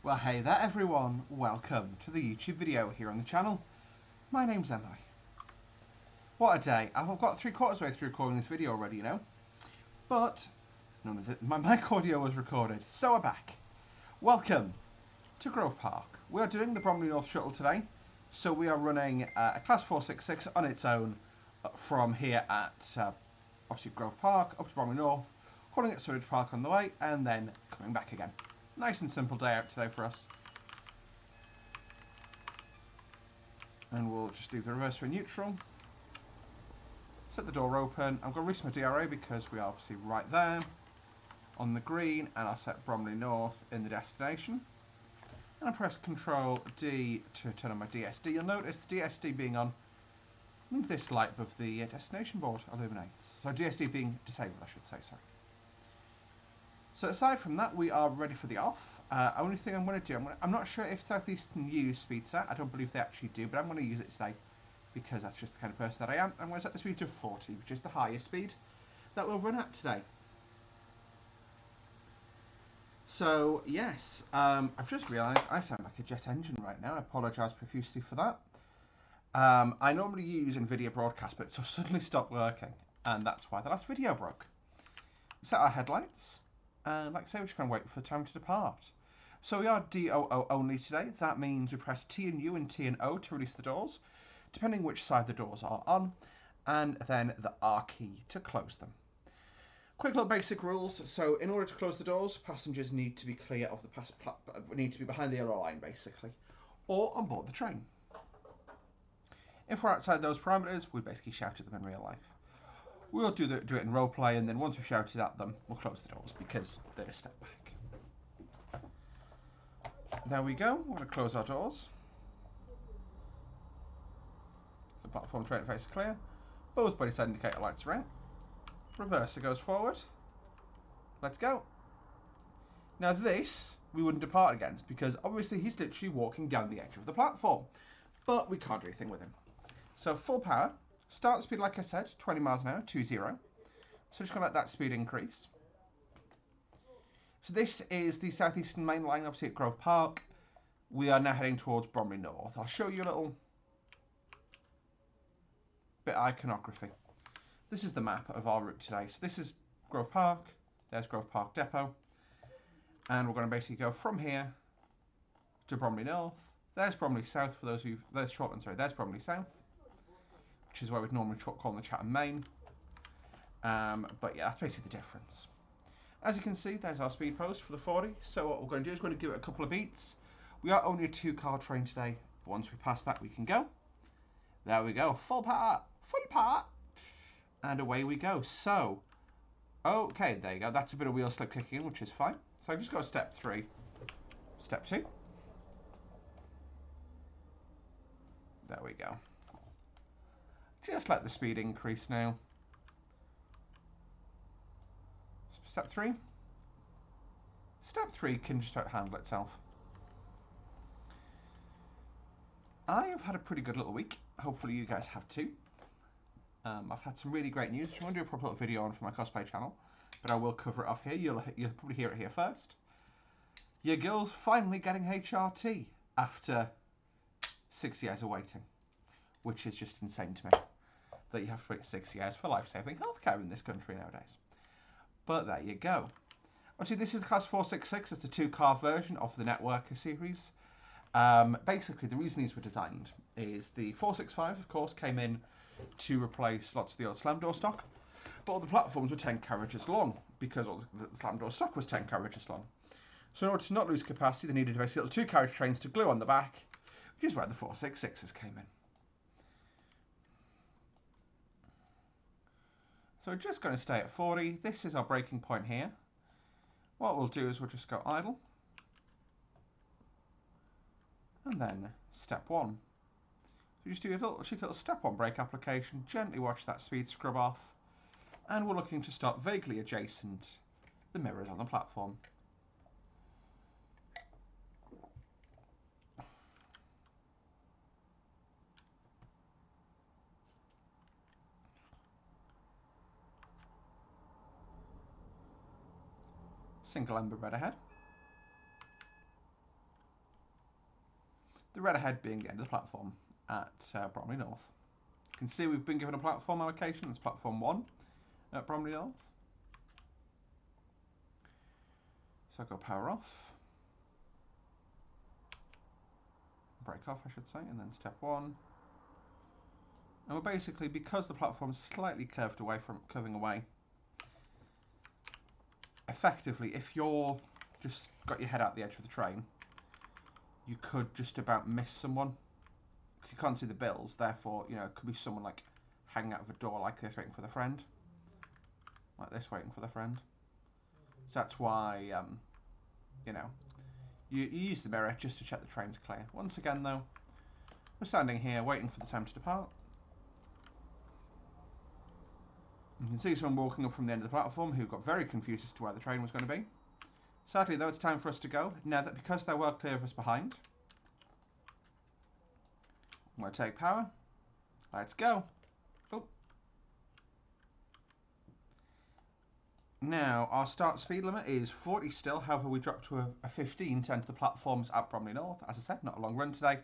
Well, hey there everyone, welcome to the YouTube video here on the channel. My name's Emily. What a day. I've got 3/4 way through recording this video already, you know. But none of it, my mic audio was recorded, so we're back. Welcome to Grove Park. We are doing the Bromley North Shuttle today. So we are running a Class 466 on its own from here at obviously Grove Park up to Bromley North, calling it Surridge Park on the way, and then coming back again. Nice and simple day out today for us. And we'll just do the reverse for neutral. Set the door open. I'm going to reset my DRA because we are obviously right there on the green, and I'll set Bromley North in the destination. And I press Control D to turn on my DSD. You'll notice the DSD being on means this light above the destination board illuminates. So DSD being disabled, I should say, sorry. So aside from that, we are ready for the off. Only thing I'm going to do, I'm not sure if Southeastern use speedsat. I don't believe they actually do, but I'm going to use it today because that's just the kind of person that I am. I'm going to set the speed to 40, which is the highest speed that we'll run at today. So yes, I've just realised I sound like a jet engine right now. I apologise profusely for that. I normally use NVIDIA Broadcast, but it suddenly stopped working, and that's why the last video broke. Set our headlights. And like I say, we're just going to wait for time to depart. So we are DOO only today. That means we press T and U and T and O to release the doors, depending which side the doors are on, and then the R key to close them. Quick little basic rules. So in order to close the doors, passengers need to be clear of the need to be behind the yellow line, basically, or on board the train. If we're outside those parameters, we basically shout at them in real life. We'll do it in roleplay, and then once we've shouted at them, we'll close the doors because they're a step back. There we go. We're going to close our doors. So platform train face is clear. Both body side indicator lights are out. Reverser goes forward. Let's go. Now this we wouldn't depart against because obviously he's literally walking down the edge of the platform. But we can't do anything with him. So full power. Start speed, like I said, 20 miles an hour, 20. So just going to let that speed increase. So this is the Southeastern Main Line, obviously at Grove Park. We are now heading towards Bromley North. I'll show you a little bit of iconography. This is the map of our route today. So this is Grove Park. There's Grove Park Depot. And we're going to basically go from here to Bromley North. There's Bromley South for those who... There's Shortland, sorry. There's Bromley South, which is where we'd normally call the Chatham Main. But yeah, that's basically the difference. As you can see, there's our speed post for the 40. So what we're going to do is we're going to give it a couple of beats. We are only a 2-car train today, but once we pass that, we can go. There we go, full power, and away we go. So, okay, there you go. That's a bit of wheel slip kicking in, which is fine. So I've just got step 3, step 2. There we go. Just let the speed increase now. Step 3. Step 3 can just handle itself. I have had a pretty good little week. Hopefully you guys have too. I've had some really great news. I'm going to do a proper little video on for my cosplay channel, but I will cover it off here. You'll probably hear it here first. Your girl's finally getting HRT after 6 years of waiting, which is just insane to me. That you have to wait 6 years for life-saving healthcare in this country nowadays. But there you go. Obviously, this is the Class 466. It's a 2-car version of the Networker series. Basically, the reason these were designed is the 465, of course, came in to replace lots of the old slam door stock. But all the platforms were 10 carriages long because all the slam door stock was 10 carriages long. So in order to not lose capacity, they needed basically little 2-carriage trains to glue on the back, which is where the 466s came in. So we're just going to stay at 40. This is our braking point here. What we'll do is we'll just go idle. And then step 1. So just do a cheeky little step 1 brake application. Gently watch that speed scrub off. And we're looking to stop vaguely adjacent the mirrors on the platform. Single ember red ahead. The red ahead being the end of the platform at Bromley North. You can see we've been given a platform allocation. It's platform 1 at Bromley North. So I'll go power off. Break off, I should say, and then step 1. And we're basically, because the platform's slightly curving away, effectively, if you're just got your head out the edge of the train, you could just about miss someone. Because you can't see the bills, therefore, you know, it could be someone like hanging out of a door like this, waiting for the friend. Like this, waiting for the friend. So that's why, you know, you use the mirror just to check the train's clear. Once again, though, we're standing here waiting for the time to depart. You can see someone walking up from the end of the platform who got very confused as to where the train was going to be. Sadly, though, it's time for us to go. Now that because they're well clear of us behind, I'm going to take power. Let's go. Oh. Now, our start speed limit is 40 still. However, we dropped to a 15 to enter the platforms at Bromley North. As I said, not a long run today.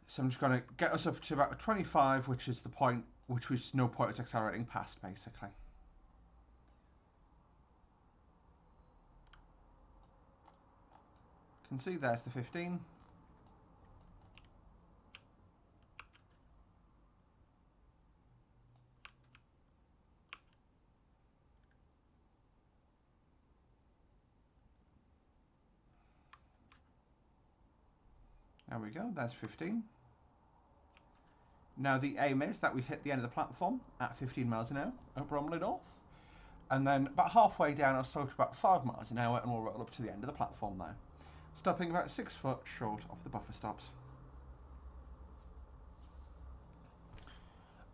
So I'm just going to get us up to about 25, which is the point, which was no point is accelerating past, basically. You can see there's the 15. There we go, there's 15. Now the aim is that we hit the end of the platform at 15 miles an hour at Bromley North. And then about halfway down, I'll slow to about 5 miles an hour and we'll roll up to the end of the platform now. Stopping about 6 foot short of the buffer stops.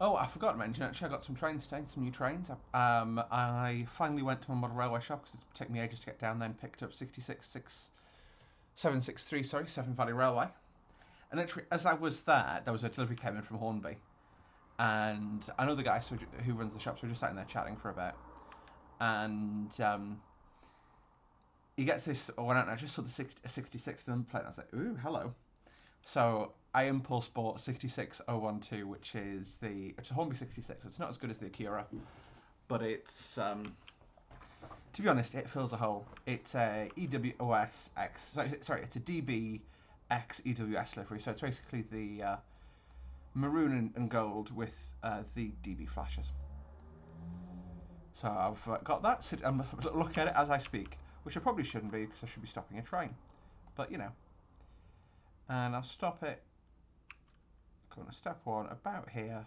Oh, I forgot to mention, actually, I got some trains today, some new trains. I finally went to my model railway shop because it's taken me ages to get down there and picked up 763, Severn Valley Railway. And literally, as I was there was a delivery came in from Hornby. And I know the guy who runs the shop, so we're just sitting there chatting for a bit. And he gets this, I went out and I just saw the 66 number plate, and I was like, ooh, hello. So I impulse bought 66012, which is it's a Hornby 66. It's not as good as the Acura, but it's to be honest, it fills a hole. It's a EWS X. Sorry, it's a DB X EWS livery. So it's basically the maroon and gold with the DB flashes. So I've got that. I'm looking at it as I speak, which I probably shouldn't be because I should be stopping a train. But you know. And I'll stop it. Going to step 1 about here.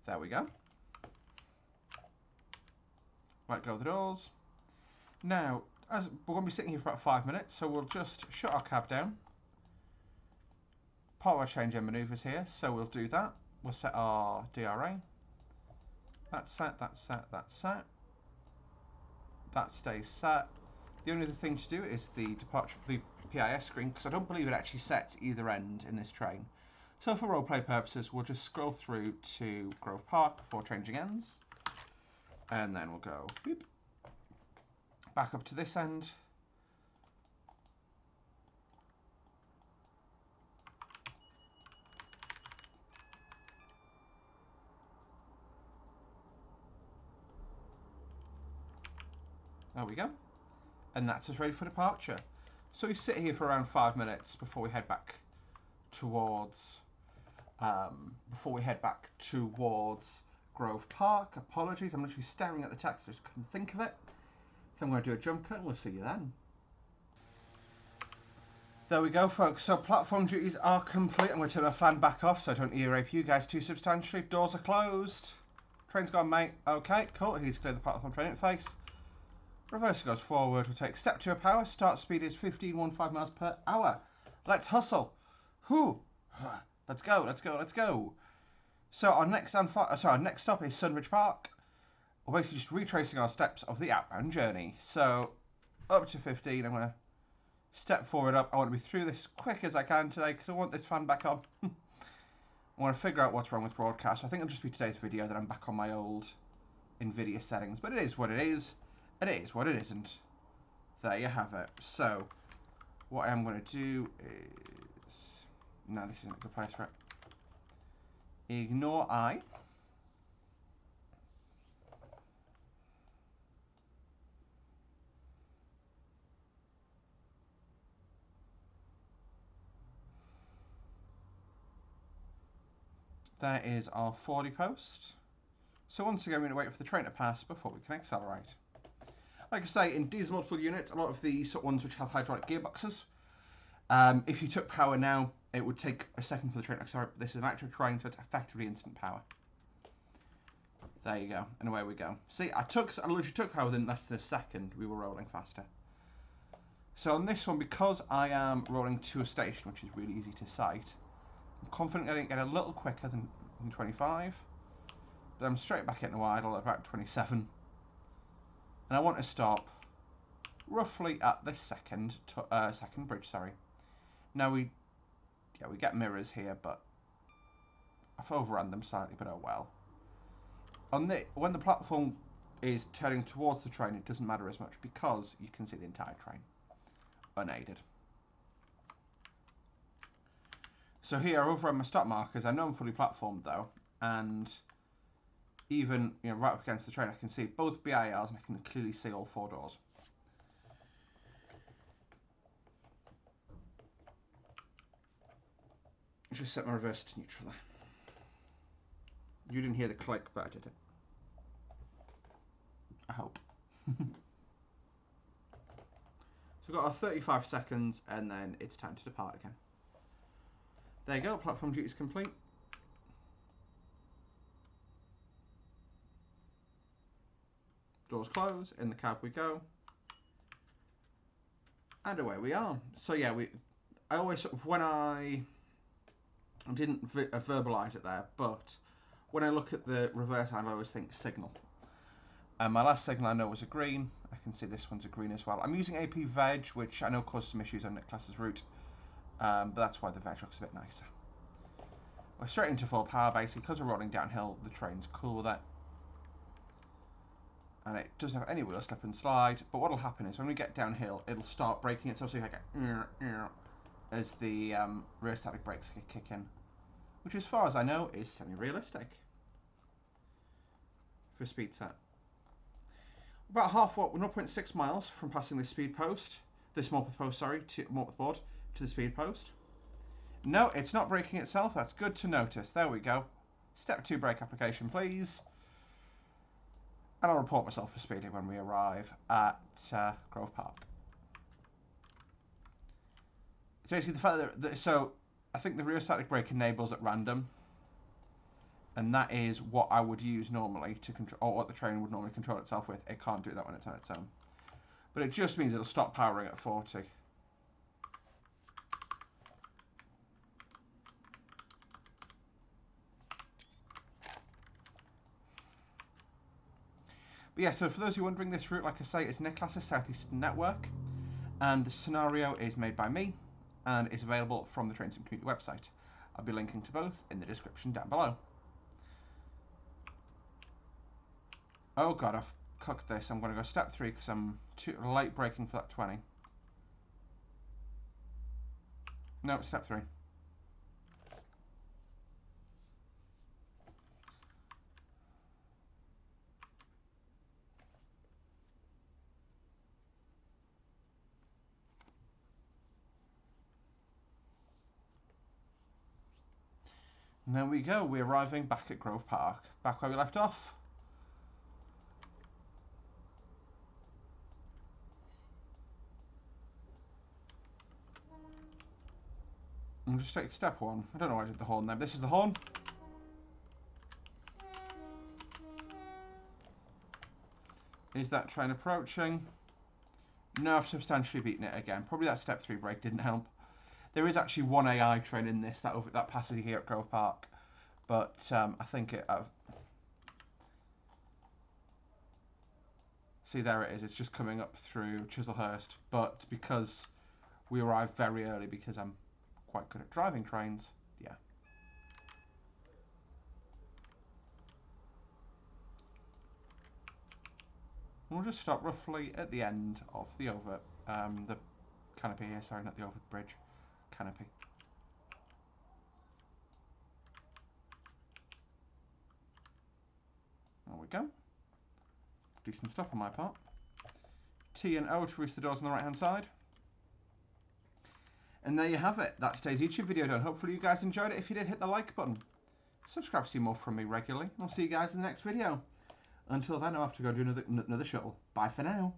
There we go. Let go of the doors. Now, as we're going to be sitting here for about 5 minutes, so we'll just shut our cab down. Power change and manoeuvres here, so we'll do that. We'll set our DRA. That's set, that's set, that's set. That stays set. The only other thing to do is the departure, the PIS screen, because I don't believe it actually sets either end in this train. So for roleplay purposes, we'll just scroll through to Grove Park before changing ends. And then we'll go beep, back up to this end. There we go. And that's us ready for departure. So we sit here for around 5 minutes before we head back towards Grove Park. Apologies, I'm literally staring at the text, I just couldn't think of it. So I'm going to do a jump cut and we'll see you then. There we go, folks. So platform duties are complete. I'm going to turn my fan back off so I don't ear rape you guys too substantially. Doors are closed. Train's gone, mate. Okay, cool. He's cleared the platform train interface. Reverse goes forward. We'll take step 2 of power. Start speed is 15.15 miles per hour. Let's hustle. Whoo. Let's go, let's go, let's go. So our next stop is Sunridge Park. We're basically just retracing our steps of the outbound journey. So up to 15, I'm going to step forward up. I want to be through this as quick as I can today because I want this fan back on. I want to figure out what's wrong with broadcast. I think it'll just be today's video that I'm back on my old NVIDIA settings. But it is what it is, and it is what it isn't. There you have it. So What I am going to do is... No, this isn't a good place for it. Ignore I. There is our 40 post. So once again, we're going to wait for the train to pass before we can accelerate. Like I say, in diesel multiple units, a lot of the sort of ones which have hydraulic gearboxes, if you took power now, it would take a second for the train to accelerate. This is an electric train, so it's effectively instant power. There you go, and away we go. See, I literally took power within less than a second. We were rolling faster. So on this one, because I am rolling to a station, which is really easy to sight, I'm confident I didn't get a little quicker than 25. But I'm straight back into idle at about 27. And I want to stop roughly at this second bridge, sorry. Now we get mirrors here, but I've overrun them slightly, but oh well. When the platform is turning towards the train, it doesn't matter as much because you can see the entire train unaided. So here, over on my stop markers, I know I'm fully platformed though, and even right up against the train, I can see both BIRs and I can clearly see all 4 doors. Just set my reverse to neutral there. You didn't hear the click, but I did it. I hope. So we've got our 35 seconds and then it's time to depart again. There you go, platform duty is complete. Doors close, in the cab we go. And away we are. So yeah, I always sort of, when I didn't verbalise it there, but when I look at the reverse I always think signal. And my last signal I know was a green. I can see this one's a green as well. I'm using AP Veg, which I know caused some issues on Nicholas's route, but that's why the Veg looks a bit nicer. We're straight into full power basically. Because we're rolling downhill, the train's cool with it. And it doesn't have any wheel slip and slide, but what will happen is when we get downhill, it'll start braking itself, so you like as the rear static brakes kick in, which as far as I know is semi-realistic for speed set. About 0.6 miles from passing this Morpeth post, sorry, to Morpeth board to the speed post. No, it's not braking itself. That's good to notice. There we go. Step 2 brake application, please. And I'll report myself for speeding when we arrive at Grove Park. It's basically the fact that so I think the rear static brake enables at random, and that is what I would use normally to control, or what the train would normally control itself with. It can't do that when it's on its own, but it just means it'll stop powering at 40. But yeah, so for those who are wondering, this route, like I say, is Nicholas's Southeastern Network, and the scenario is made by me, and is available from the Train Sim Community website. I'll be linking to both in the description down below. Oh god, I've cooked this. I'm going to go step 3 because I'm too late braking for that 20. No, step 3. And there we go, we're arriving back at Grove Park, back where we left off. I'm just taking step 1. I don't know why I did the horn there. This is the horn. Is that train approaching? No, I've substantially beaten it again. Probably that step 3 brake didn't help. There is actually one AI train in this that passes here at Grove Park, but I think it. See, there it is. It's just coming up through Chislehurst, but because we arrived very early, because I'm quite good at driving trains, yeah. We'll just stop roughly at the end of the canopy here, sorry, not the over bridge. Canopy. There we go. Decent stuff on my part. T and O to roost the doors on the right hand side. And there you have it. That's today's YouTube video done. Hopefully you guys enjoyed it. If you did, hit the like button. Subscribe to see more from me regularly. I'll see you guys in the next video. Until then, I'll have to go do another shuttle. Bye for now.